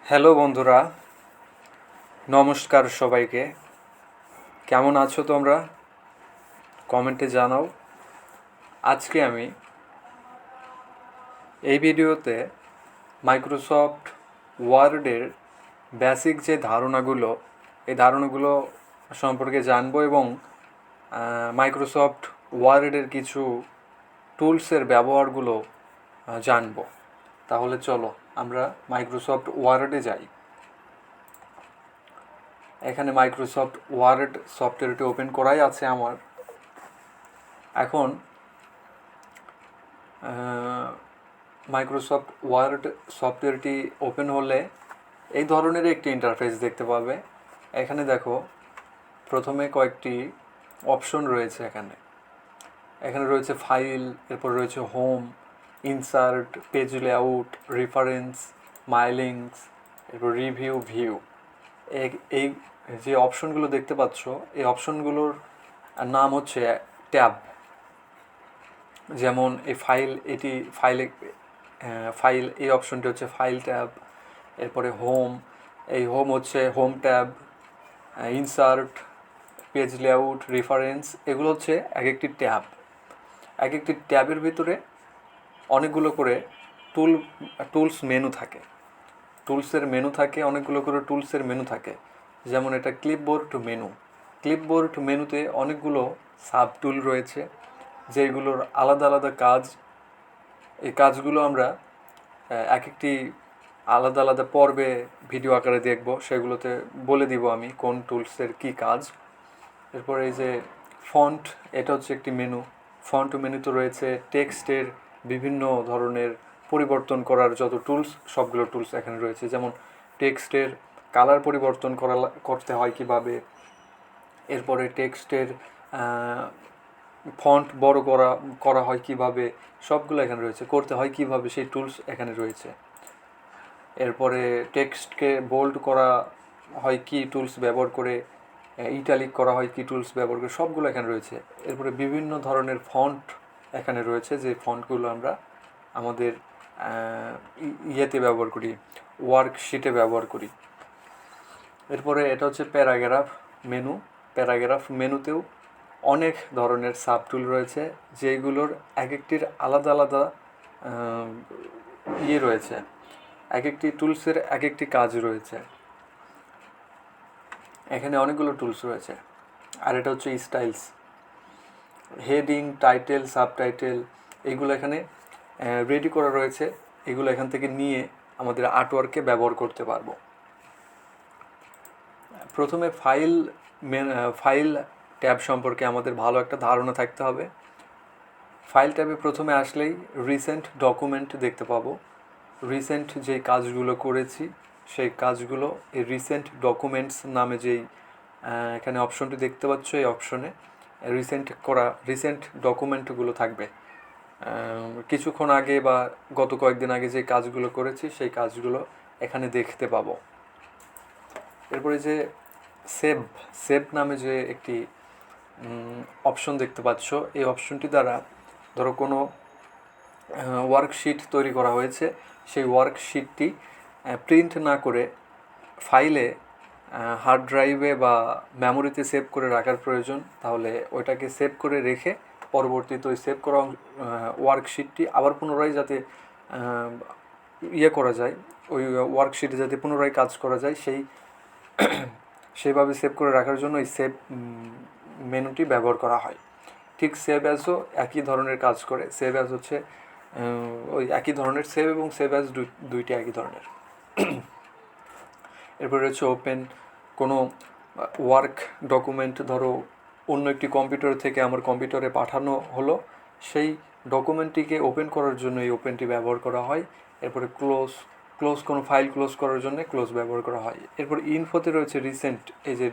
Hello বন্ধুরা, নমস্কার সবাইকে। কেমন আছো তোমরা? কমেন্টে জানাও। আজকে আমি এই ভিডিওতে মাইক্রোসফট ওয়ার্ডের বেসিক যে ধারণাগুলো, এই ধারণাগুলো সম্পর্কে জানবো এবং মাইক্রোসফট ওয়ার্ডের কিছু টুলসের ব্যবহারগুলো জানবো। তাহলে চলো আমরা মাইক্রোসফট ওয়ার্ডে যাই। এখানে মাইক্রোসফট ওয়ার্ড সফটওয়্যারটি ওপেন করাই আছে আমার। এখন মাইক্রোসফট ওয়ার্ড সফটওয়্যারটি ওপেন হলে এই ধরনের একটি ইন্টারফেস দেখতে পাবে। এখানে দেখো, প্রথমে কয়েকটি অপশন রয়েছে। এখানে রয়েছে ফাইল, এরপর রয়েছে home, insert, page layout, reference, mailings, এরপর রিভিউ, ভিউ। এই যে অপশনগুলো দেখতে পাচ্ছ, এই অপশনগুলোর নাম হচ্ছে ট্যাব। যেমন এই ফাইল এই অপশনটি হচ্ছে ফাইল ট্যাব। এরপরে হোম, এই হোম হচ্ছে home tab. Insert, page layout, reference, এগুলো হচ্ছে এক একটি ট্যাব। এক একটি ট্যাবের ভিতরে অনেকগুলো করে টুলস মেনু থাকে। অনেকগুলো করে টুলসের মেনু থাকে। যেমন এটা ক্লিপবোর্ড মেনু। ক্লিপবোর্ড মেনুতে অনেকগুলো সাব টুল রয়েছে, যেগুলোর আলাদা আলাদা কাজ। এই কাজগুলো আমরা এক একটি আলাদা আলাদা পর্বে ভিডিও আকারে দেখব, সেগুলোতে বলে দিব আমি কোন টুলসের কি কাজ। এরপরে এই যে ফন্ট, এটা হচ্ছে একটি মেনু। ফন্ট মেনুতে রয়েছে টেক্সটের বিভিন্ন ধরনের পরিবর্তন করার যত টুলস, সবগুলো টুলস এখানে রয়েছে। যেমন টেক্সটের কালার পরিবর্তন করতে হয় কিভাবে, এরপরে টেক্সটের ফন্ট বড় করা হয় কিভাবে, সবগুলো এখানে রয়েছে। করতে হয় কিভাবে, সেই টুলস এখানে রয়েছে। এরপরে টেক্সটকে বোল্ড করা হয় কি টুলস ব্যবহার করে, ইটালিক করা হয় কি টুলস ব্যবহার করে, সবগুলো এখানে রয়েছে। এরপরে বিভিন্ন ধরনের ফন্ট এখানে রয়েছে, যে ফন্টগুলো আমরা আমাদের ইয়েতে ব্যবহার করি, ওয়ার্কশিটে ব্যবহার করি। এরপরে এটা হচ্ছে প্যারাগ্রাফ মেনু। প্যারাগ্রাফ মেনুতেও অনেক ধরনের সাব টুল রয়েছে, যেগুলোর এক একটির আলাদা আলাদা রয়েছে। এক একটি টুলসের এক একটি কাজ রয়েছে। এখানে অনেকগুলো টুলস রয়েছে। আর এটা হচ্ছে স্টাইলস। হেডিং, টাইটেল, সাবটাইটেল, এইগুলো এখানে রেডি করা রয়েছে। এগুলো এখান থেকে নিয়ে আমাদের আর্টওয়ার্কে ব্যবহার করতে পারবো। প্রথমে ফাইল ট্যাব সম্পর্কে আমাদের ভালো একটা ধারণা থাকতে হবে। ফাইল ট্যাবে প্রথমে আসলেই রিসেন্ট ডকুমেন্ট দেখতে পাবো। রিসেন্ট যে কাজগুলো করেছি, সেই কাজগুলো এই রিসেন্ট ডকুমেন্টস নামে যেই এখানে অপশনটি দেখতে পাচ্ছ, এই অপশনে রিসেন্ট ডকুমেন্টগুলো থাকবে। কিছুক্ষণ আগে বা গত কয়েকদিন আগে যে কাজগুলো করেছি, সেই কাজগুলো এখানে দেখতে পাবো। এরপরে যে সেভ নামে যে একটি অপশন দেখতে পাচ্ছ, এই অপশনটি দ্বারা ধরো কোনো ওয়ার্কশিট তৈরি করা হয়েছে, সেই ওয়ার্কশিটটি প্রিন্ট না করে ফাইলে, হার্ড ড্রাইভে বা মেমোরিতে সেভ করে রাখার প্রয়োজন। তাহলে ওইটাকে সেভ করে রেখে পরবর্তীতে ওই সেভ করা ওয়ার্কশিটটি আবার পুনরায় যাতে করা যায়, ওই ওয়ার্কশিটে যাতে পুনরায় কাজ করা যায়, সেইভাবে সেভ করে রাখার জন্য এই সেভ মেনুটি ব্যবহার করা হয়। ঠিক সেভ অ্যাজও একই ধরনের কাজ করে। সেভ অ্যাজ হচ্ছে ওই একই ধরনের, সেভ এবং সেভ অ্যাজ দুইটি একই ধরনের। এরপরে হচ্ছে ওপেন। কোনো ওয়ার্ক ডকুমেন্ট ধরো অন্য একটি কম্পিউটার থেকে আমার কম্পিউটারে পাঠানো হলো, সেই ডকুমেন্টটিকে ওপেন করার জন্য এই ওপেনটি ব্যবহার করা হয়। এরপরে ক্লোজ কোনো ফাইল ক্লোজ করার জন্য ক্লোজ ব্যবহার করা হয়। এরপর ইনফোতে রয়েছে রিসেন্ট। এই যে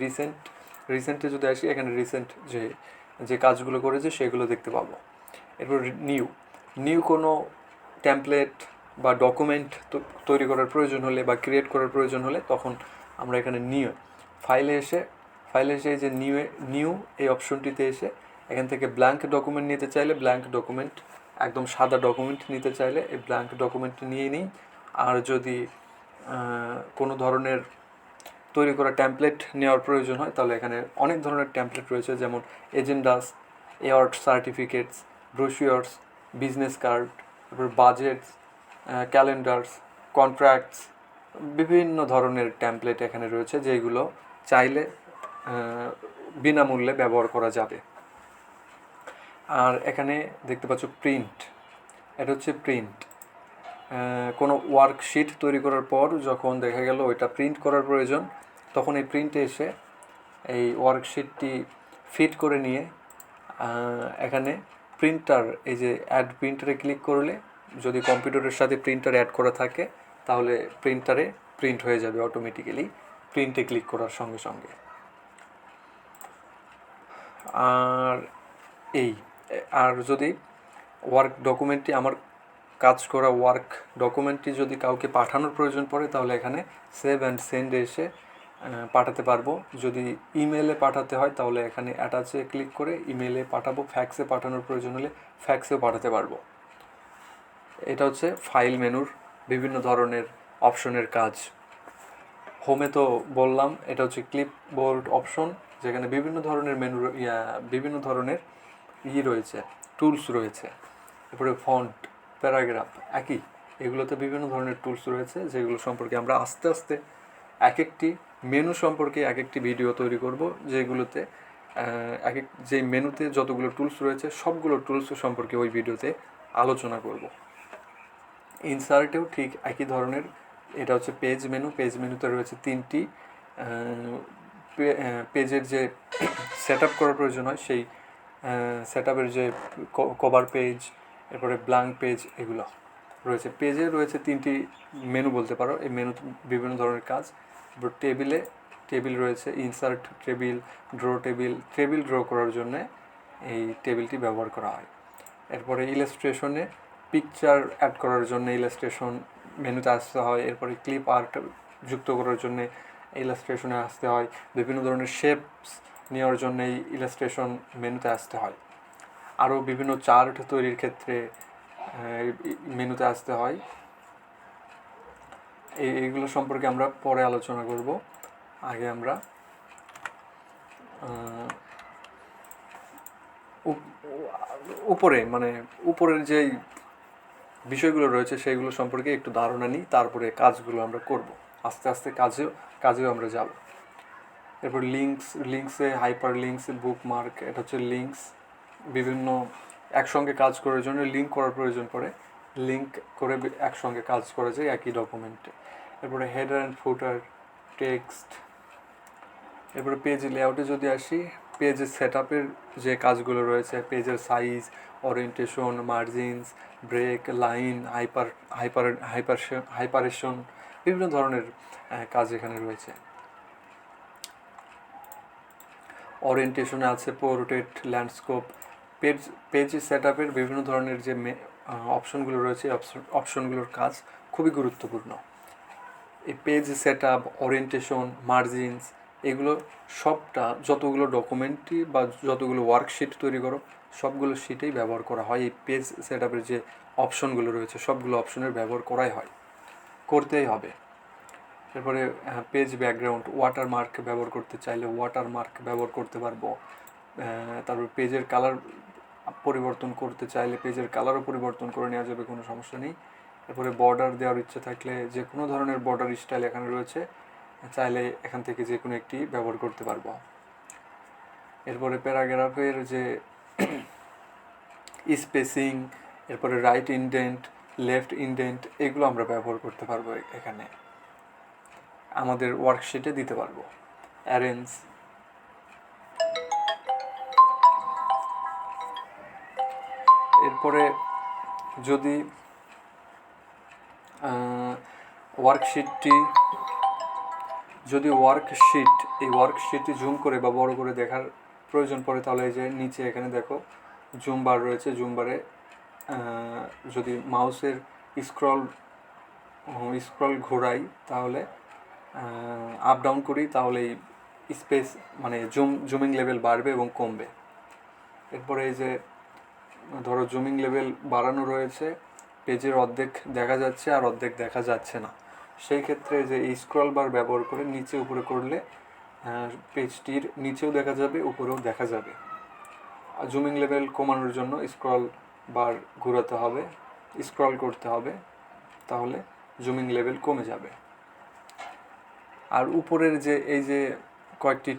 রিসেন্টে যদি আসি, এখানে রিসেন্ট যে কাজগুলো করেছে সেগুলো দেখতে পাবো। এরপর নিউ কোনো টেমপ্লেট বা ডকুমেন্ট তৈরি করার প্রয়োজন হলে বা ক্রিয়েট করার প্রয়োজন হলে, তখন আমরা এখানে ফাইলে এসে এই যে নিউ এই অপশনটিতে এসে এখান থেকে ব্ল্যাঙ্ক ডকুমেন্ট নিতে চাইলে ব্ল্যাঙ্ক ডকুমেন্ট, একদম সাদা ডকুমেন্ট নিতে চাইলে এই ব্ল্যাঙ্ক ডকুমেন্ট নিয়ে নিই। আর যদি কোনো ধরনের তৈরি করা ট্যাম্পলেট নেওয়ার প্রয়োজন হয়, তাহলে এখানে অনেক ধরনের ট্যাম্পলেট রয়েছে, যেমন এজেন্ডাস, অ্যাওয়ার্ড সার্টিফিকেটস, ব্রোশিওরস, বিজনেস কার্ড, তারপর বাজেটস, ক্যালেন্ডার্স, কন্ট্রাক্টস, বিভিন্ন ধরনের ট্যাম্পলেট এখানে রয়েছে, যেগুলো চাইলে বিনামূল্যে ব্যবহার করা যাবে। আর এখানে দেখতে পাচ্ছ প্রিন্ট, এটা হচ্ছে প্রিন্ট। কোনো ওয়ার্কশিট তৈরি করার পর যখন দেখা গেল ওইটা প্রিন্ট করার প্রয়োজন, তখন এই প্রিন্টে এসে এই ওয়ার্কশিটটি ফিট করে নিয়ে এখানে প্রিন্টার, এই যে অ্যাড প্রিন্টারে ক্লিক করলে, যদি কম্পিউটারের সাথে প্রিন্টার অ্যাড করা থাকে তাহলে প্রিন্টারে প্রিন্ট হয়ে যাবে অটোমেটিক্যালি প্রিন্টে ক্লিক করার সঙ্গে সঙ্গে। আর আর যদি ওয়ার্ক ডকুমেন্টটি, আমার কাজ করা ওয়ার্ক ডকুমেন্টটি যদি কাউকে পাঠানোর প্রয়োজন পড়ে, তাহলে এখানে সেভ অ্যান্ড সেন্ডে এসে পাঠাতে পারবো। যদি ইমেলে পাঠাতে হয় তাহলে এখানে অ্যাটাচে ক্লিক করে ইমেলে পাঠাবো। ফ্যাক্সে পাঠানোর প্রয়োজন হলে ফ্যাক্সেও পাঠাতে পারবো। এটা হচ্ছে ফাইল মেনুর বিভিন্ন ধরনের অপশনের কাজ। হোমে তো বললাম, এটা হচ্ছে ক্লিপবোর্ড অপশন, যেখানে বিভিন্ন ধরনের মেনু, বিভিন্ন ধরনের রয়েছে, টুলস রয়েছে। এরপরে ফন্ট, প্যারাগ্রাফ, একই, এগুলোতে বিভিন্ন ধরনের টুলস রয়েছে, যেগুলো সম্পর্কে আমরা আস্তে আস্তে এক একটি মেনু সম্পর্কে এক একটি ভিডিও তৈরি করব, যেগুলোতে যেই মেনুতে যতগুলো টুলস রয়েছে সবগুলো টুলস সম্পর্কে ওই ভিডিওতে আলোচনা করব। ইনসার্টেও ঠিক একই ধরনের, এটা হচ্ছে পেজ মেনু। পেজ মেনুতে রয়েছে তিনটি পেজের যে সেট আপ করার প্রয়োজন হয়, সেই সেট আপের যে কভার পেজ, এরপরে ব্ল্যাঙ্ক পেজ, এগুলো রয়েছে। পেজে রয়েছে তিনটি মেনু বলতে পারো। এই মেনুতে বিভিন্ন ধরনের কাজ। এরপর টেবিল রয়েছে, ইনসার্ট টেবিল, টেবিল ড্র করার জন্যে এই টেবিলটি ব্যবহার করা হয়। এরপরে ইলাস্ট্রেশনে পিকচার অ্যাড করার জন্য ইলাস্ট্রেশন মেনুতে আসতে হয়। এরপরে ক্লিপ আর্ট যুক্ত করার জন্য ইলাস্ট্রেশনে আসতে হয়। বিভিন্ন ধরনের শেপস নেওয়ার জন্য এই ইলাস্ট্রেশন মেনুতে আসতে হয়। আরও বিভিন্ন চার্ট তৈরির ক্ষেত্রে মেনুতে আসতে হয়। এইগুলো সম্পর্কে আমরা পরে আলোচনা করব। আগে আমরা উপরের যেই বিষয়গুলো রয়েছে সেইগুলো সম্পর্কে একটু ধারণা নিই, তারপরে কাজগুলো আমরা করব। আস্তে আস্তে কাজেও আমরা যাব। এরপর লিঙ্কসে হাইপার লিঙ্কস, বুকমার্ক, এটা হচ্ছে লিঙ্কস। বিভিন্ন একসঙ্গে কাজ করার জন্য লিঙ্ক করার প্রয়োজন পড়ে, লিঙ্ক করে একসঙ্গে কাজ করা যায় একই ডকুমেন্টে। এরপরে হেডার অ্যান্ড ফুটার, টেক্সট। এরপরে পেজ লেআউটে যদি আসি, পেজের সেট আপের যে কাজগুলো রয়েছে, পেজের size, orientation, margins, break, line, hyphenation, বিভিন্ন ধরনের কাজ এখানে রয়েছে। ওরিয়েন্টেশনে আছে পোর্ট্রেট, ল্যান্ডস্কেপ। পেজ সেট আপের বিভিন্ন ধরনের যে অপশনগুলো রয়েছে, অপশনগুলোর কাজ খুবই গুরুত্বপূর্ণ। এই page set up, orientation, margins, এগুলো সবটা যতগুলো ডকুমেন্টই বা যতগুলো ওয়ার্কশিট তৈরি করো সবগুলো শিটেই ব্যবহার করা হয়। এই পেজ সেট আপের যে অপশনগুলো রয়েছে সবগুলো অপশনের ব্যবহার করতেই হবে। এরপরে পেজ ব্যাকগ্রাউন্ড, ওয়াটারমার্ক ব্যবহার করতে চাইলে ওয়াটারমার্ক ব্যবহার করতে পারবো। তারপর পেজের কালার পরিবর্তন করতে চাইলে পেজের কালারও পরিবর্তন করে নেওয়া যাবে, কোনো সমস্যা নেই। এরপরে বর্ডার দেওয়ার ইচ্ছে থাকলে যে কোনো ধরনের বর্ডার স্টাইল এখানে রয়েছে, চাইলে এখান থেকে যে কোনো একটি ব্যবহার করতে পারবো। এরপরে প্যারাগ্রাফের যে স্পেসিং, এরপরে রাইট ইনডেন্ট, লেফট ইনডেন্ট, এগুলো আমরা ব্যবহার করতে পারবো, এখানে আমাদের ওয়ার্কশিটে দিতে পারবো। অ্যারেঞ্জ, এরপরে যদি এই ওয়ার্কশিটটি জুম করে বা বড় করে দেখার প্রয়োজন পড়ে, তাহলে এই যে নিচে এখানে দেখো জুম বার রয়েছে। জুম বারে যদি মাউসের স্ক্রল ঘোরাই, তাহলে আপ ডাউন করি, তাহলে এই স্পেস জুমিং লেভেল বাড়বে এবং কমবে। এরপরে এই যে ধরো জুমিং লেভেল বাড়ানো রয়েছে, পেজের অর্ধেক দেখা যাচ্ছে আর অর্ধেক দেখা যাচ্ছে না, সেই ক্ষেত্রে যে এই স্ক্রল বার ব্যবহার করে নিচে উপরে করলে পেজটির নিচেও দেখা যাবে, উপরেও দেখা যাবে। জুমিং লেভেল কমানোর জন্য স্ক্রল বার ঘোরাতে হবে, স্ক্রল করতে হবে, তাহলে জুমিং লেভেল কমে যাবে। আর উপরের যে এই যে কয়েকটি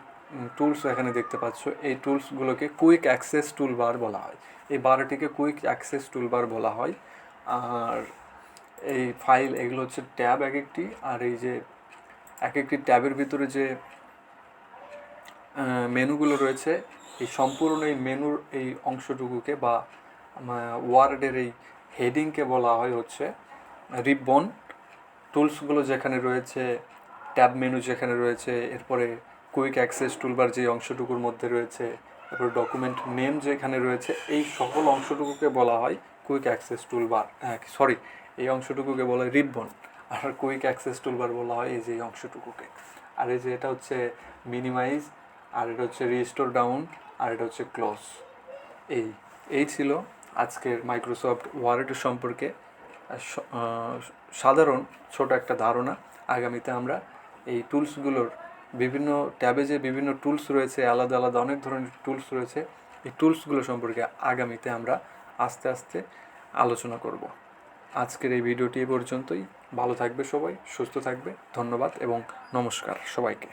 টুলস এখানে দেখতে পাচ্ছ, এই টুলসগুলোকে কুইক অ্যাক্সেস টুলবার বলা হয়। এই বারটিকে কুইক অ্যাক্সেস টুলবার বলা হয়। আর এই ফাইল এগুলো হচ্ছে ট্যাব এক একটি, আর এই যে এক একটি ট্যাবের ভিতরে যে মেনুগুলো রয়েছে, এই সম্পূর্ণ এই মেনুর এই অংশটুকুকে বা ওয়ার্ডের এই হেডিংকে বলা হয় হচ্ছে রিবন। টুলসগুলো যেখানে রয়েছে, ট্যাব মেনু যেখানে রয়েছে, এরপরে কুইক অ্যাক্সেস টুলবার যে অংশটুকুর মধ্যে রয়েছে, তারপরে ডকুমেন্ট নেম যেখানে রয়েছে, এই সকল অংশটুকুকে বলা হয় কুইক অ্যাক্সেস টুলবার। এই অংশটুকুকে বলা হয় রিবন, আর কুইক অ্যাক্সেস টুলবার বলা হয় এই যে এই অংশটুকুকে। আর এই যে এটা হচ্ছে মিনিমাইজ, আর এটা হচ্ছে রিস্টোর ডাউন, আর এটা হচ্ছে ক্লোজ। এই ছিল আজকের মাইক্রোসফট ওয়ার্ড সম্পর্কে সাধারণ ছোট একটা ধারণা। আগামীতে আমরা এই টুলসগুলোর বিভিন্ন ট্যাবে যে বিভিন্ন টুলস রয়েছে, আলাদা আলাদা অনেক ধরনের টুলস রয়েছে, এই টুলসগুলো সম্পর্কে আগামীতে আমরা আস্তে আস্তে আলোচনা করব। আজকের এই ভিডিওটি এ পর্যন্তই। ভালো থাকবে সবাই, সুস্থ থাকবে। ধন্যবাদ এবং নমস্কার সবাইকে।